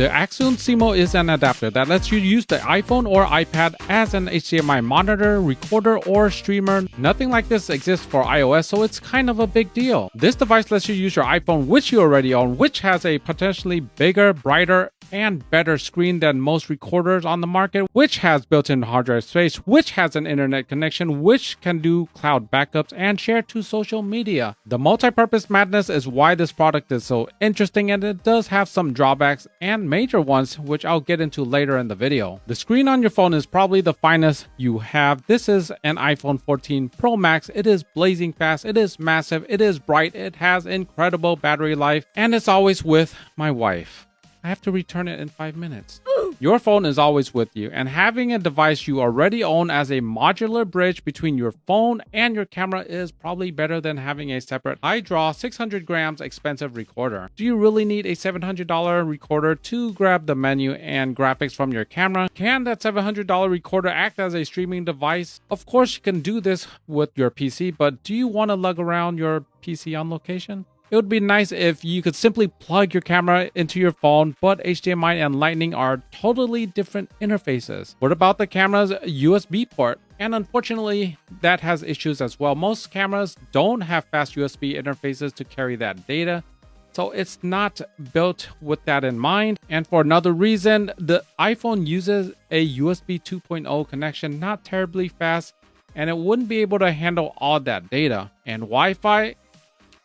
The Accsoon Seemo is an adapter that lets you use the iPhone or iPad as an HDMI monitor, recorder, or streamer. Nothing like this exists for iOS, so it's kind of a big deal. This device lets you use your iPhone, which you already own, which has a potentially bigger, brighter, and better screen than most recorders on the market, which has built-in hard drive space, which has an internet connection, which can do cloud backups and share to social media. The multi-purpose madness is why this product is so interesting, and it does have some drawbacks and major ones, which I'll get into later in the video. The screen on your phone is probably the finest you have. This is an iPhone 14 Pro Max. It is blazing fast, it is massive, it is bright, it has incredible battery life, and it's always with my wife. I have to return it in 5 minutes. Your phone is always with you, and having a device you already own as a modular bridge between your phone and your camera is probably better than having a separate high-draw 600 grams expensive recorder. Do you really need a $700 recorder to grab the menu and graphics from your camera? Can that $700 recorder act as a streaming device? Of course you can do this with your PC, but do you want to lug around your PC on location? It would be nice if you could simply plug your camera into your phone, but HDMI and Lightning are totally different interfaces. What about the camera's USB port? And unfortunately, that has issues as well. Most cameras don't have fast USB interfaces to carry that data, so it's not built with that in mind. And for another reason, the iPhone uses a USB 2.0 connection, not terribly fast, and it wouldn't be able to handle all that data. And Wi-Fi,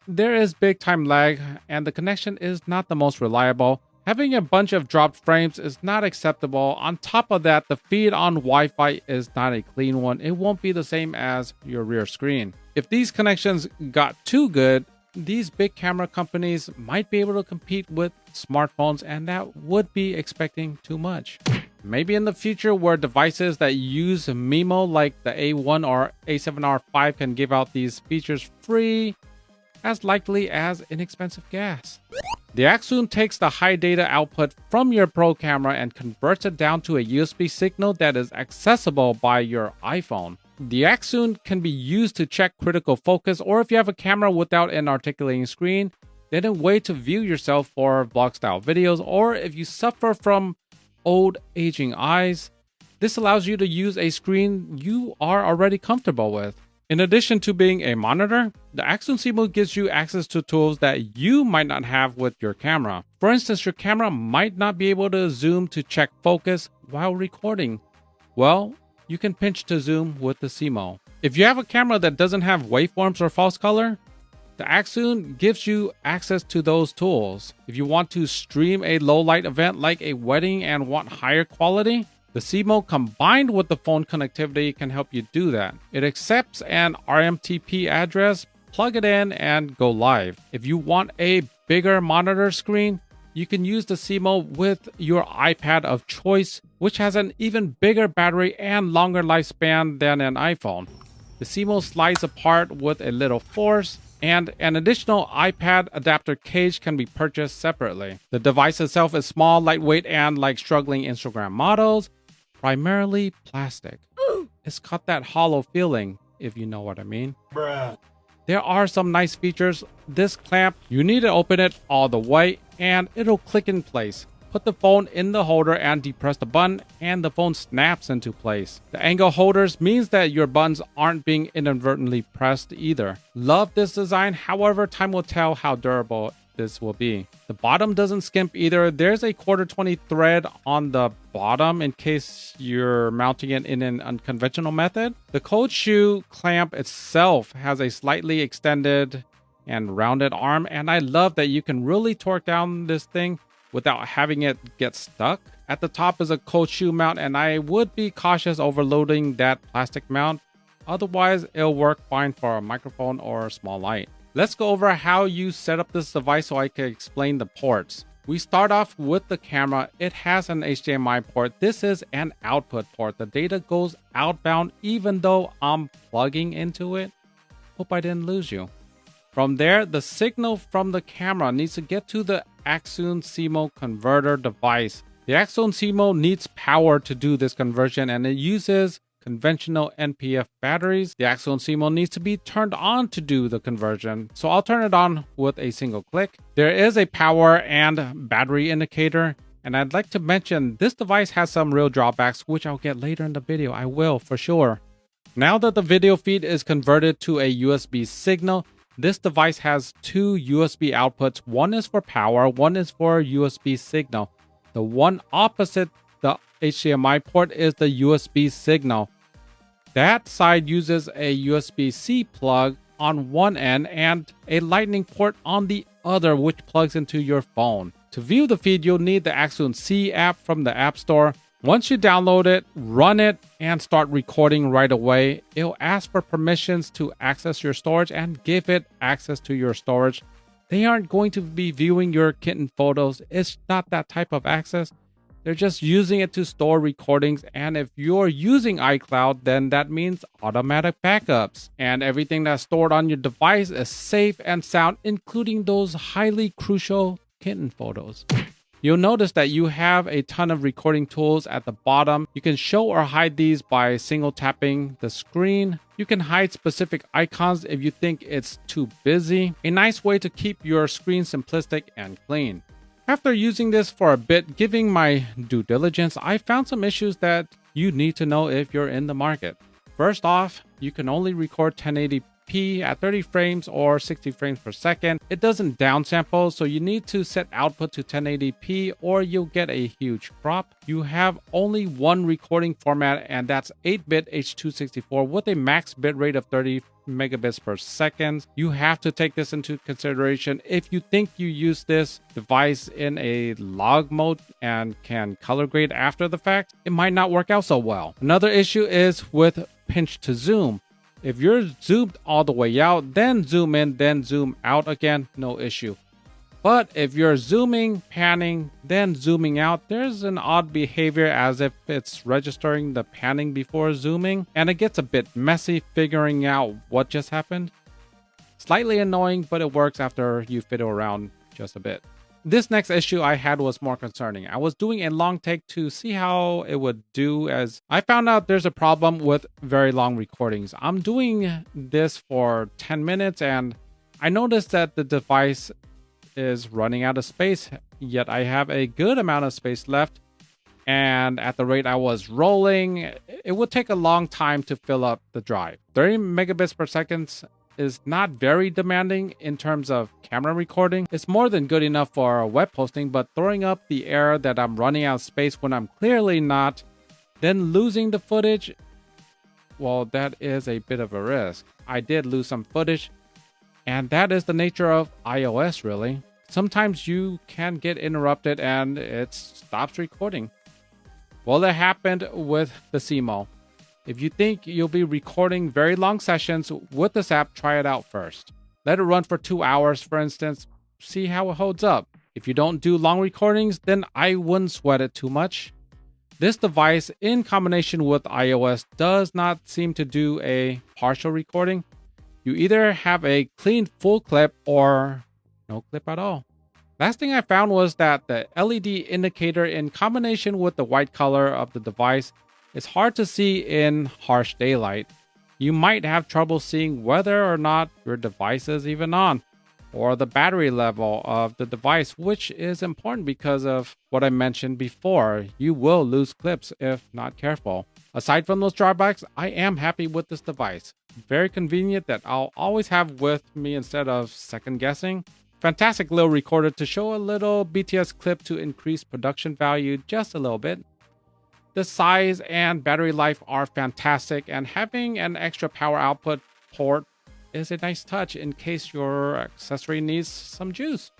there is big time lag, and the connection is not the most reliable. Having a bunch of dropped frames is not acceptable. On top of that, the feed on Wi-Fi is not a clean one. It won't be the same as your rear screen. If these connections got too good, these big camera companies might be able to compete with smartphones, and that would be expecting too much. Maybe in the future, where devices that use MIMO like the A1 or A7R5 can give out these features free, as likely as inexpensive gas. The Accsoon takes the high data output from your Pro camera and converts it down to a USB signal that is accessible by your iPhone. The Accsoon can be used to check critical focus, or if you have a camera without an articulating screen, then a way to view yourself for vlog style videos, or if you suffer from old aging eyes, this allows you to use a screen you are already comfortable with. In addition to being a monitor, the Accsoon Seemo gives you access to tools that you might not have with your camera. For instance, your camera might not be able to zoom to check focus while recording. Well, you can pinch to zoom with the Seemo. If you have a camera that doesn't have waveforms or false color, the Accsoon gives you access to those tools. If you want to stream a low light event like a wedding and want higher quality, the Seemo combined with the phone connectivity can help you do that. It accepts an RMTP address, plug it in, and go live. If you want a bigger monitor screen, you can use the Seemo with your iPad of choice, which has an even bigger battery and longer lifespan than an iPhone. The Seemo slides apart with a little force, and an additional iPad adapter cage can be purchased separately. The device itself is small, lightweight, and like struggling Instagram models, primarily plastic. It's got that hollow feeling, if you know what I mean. Bruh. There are some nice features. This clamp, you need to open it all the way and it'll click in place. Put the phone in the holder and depress the button and the phone snaps into place. The angle holders means that your buttons aren't being inadvertently pressed either. Love this design, however, time will tell how durable this will be. The bottom doesn't skimp either. There's a 1/4-20 thread on the bottom in case you're mounting it in an unconventional method. The cold shoe clamp itself has a slightly extended and rounded arm, and I love that you can really torque down this thing without having it get stuck. At the top is a cold shoe mount, and I would be cautious overloading that plastic mount. Otherwise, it'll work fine for a microphone or a small light. Let's go over how you set up this device so I can explain the ports. We start off with the camera. It has an HDMI port. This is an output port. The data goes outbound even though I'm plugging into it. Hope I didn't lose you. From there, the signal from the camera needs to get to the Accsoon Seemo converter device. The Accsoon Seemo needs power to do this conversion, and it uses conventional NPF batteries. The Accsoon Seemo needs to be turned on to do the conversion, so I'll turn it on with a single click. There is a power and battery indicator, And I'd like to mention this device has some real drawbacks, which I'll get later in the video. I will for sure. Now that the video feed is converted to a USB signal, this device has two USB outputs. One is for power, one is for USB signal. The one opposite the HDMI port is the USB signal. That side uses a USB-C plug on one end and a lightning port on the other, which plugs into your phone. To view the feed, you'll need the Accsoon C app from the App Store. Once you download it, run it, and start recording right away, it'll ask for permissions to access your storage and give it access to your storage. They aren't going to be viewing your kitten photos. It's not that type of access. They're just using it to store recordings, and if you're using iCloud, then that means automatic backups. And everything that's stored on your device is safe and sound, including those highly crucial kitten photos. You'll notice that you have a ton of recording tools at the bottom. You can show or hide these by single tapping the screen. You can hide specific icons if you think it's too busy. A nice way to keep your screen simplistic and clean. After using this for a bit, giving my due diligence, I found some issues that you need to know if you're in the market. First off, you can only record 1080p at 30 frames or 60 frames per second. It doesn't downsample, so you need to set output to 1080p or you'll get a huge crop. You have only one recording format, and that's 8-bit H.264 with a max bitrate of 30 megabits per second. You have to take this into consideration if you think you use this device in a log mode and can color grade after the fact. It might not work out so well. Another issue is with pinch to zoom. If you're zoomed all the way out, then zoom in, then zoom out again, no issue. But if you're zooming, panning, then zooming out, there's an odd behavior as if it's registering the panning before zooming, and it gets a bit messy figuring out what just happened. Slightly annoying, but it works after you fiddle around just a bit. This next issue I had was more concerning. I was doing a long take to see how it would do, as I found out there's a problem with very long recordings. I'm doing this for 10 minutes and I noticed that the device is running out of space, yet I have a good amount of space left. And at the rate I was rolling, it would take a long time to fill up the drive. 30 megabits per second is not very demanding in terms of camera recording. It's more than good enough for web posting, but throwing up the error that I'm running out of space when I'm clearly not, then losing the footage, well, that is a bit of a risk. I did lose some footage, and that is the nature of iOS, really. Sometimes you can get interrupted and it stops recording. Well, that happened with the Seemo. If you think you'll be recording very long sessions with this app, try it out first. Let it run for 2 hours, for instance. See how it holds up. If you don't do long recordings, then I wouldn't sweat it too much. This device, in combination with iOS, does not seem to do a partial recording. You either have a clean full clip or no clip at all. Last thing I found was that the LED indicator, in combination with the white color of the device, is hard to see in harsh daylight. You might have trouble seeing whether or not your device is even on, or the battery level of the device, which is important because of what I mentioned before. You will lose clips if not careful. Aside from those drawbacks, I am happy with this device. Very convenient that I'll always have with me instead of second guessing. Fantastic little recorder to show a little BTS clip to increase production value just a little bit. The size and battery life are fantastic, and having an extra power output port is a nice touch in case your accessory needs some juice.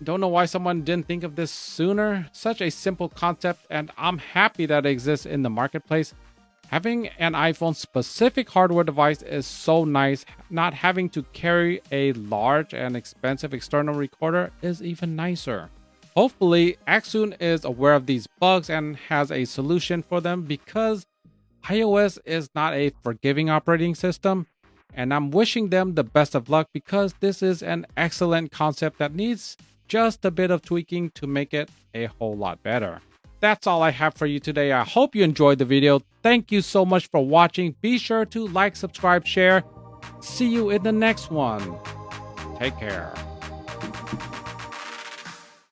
Don't know why someone didn't think of this sooner. Such a simple concept, and I'm happy that it exists in the marketplace. Having an iPhone specific hardware device is so nice. Not having to carry a large and expensive external recorder is even nicer. Hopefully, Accsoon is aware of these bugs and has a solution for them, because iOS is not a forgiving operating system, and I'm wishing them the best of luck because this is an excellent concept that needs just a bit of tweaking to make it a whole lot better. That's all I have for you today. I hope you enjoyed the video. Thank you so much for watching. Be sure to like, subscribe, share. See you in the next one. Take care.